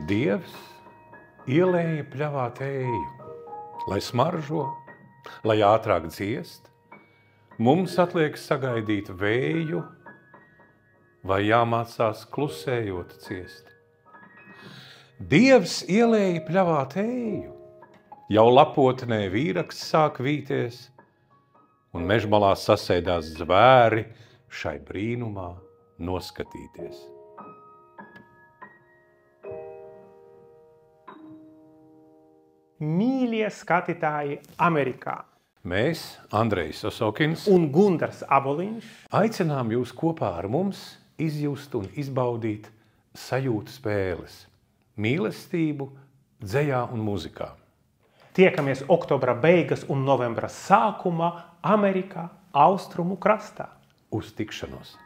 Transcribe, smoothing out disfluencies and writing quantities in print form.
Dievs ielēja pļavā tēju, lai smaržo, lai ātrāk dziest. Mums atliek sagaidīt vēju, vai jāmācās klusējot ciest. Dievs ielēja pļavā tēju, jau lapotnē vīraksts sāk vīties, un mežmalā sasēdās zvēri šai brīnumā noskatīties. Mīļie skatītāji Amerikā! Mēs, Andrejs Osokins un Gundars Aboliņš, aicinām jūs kopā ar mums izjust un izbaudīt sajūtu spēles, mīlestību dzejā un muzikā. Tiekamies oktobra beigas un novembra sākumā Amerikā, austrumu krastā. Uz tikšanos!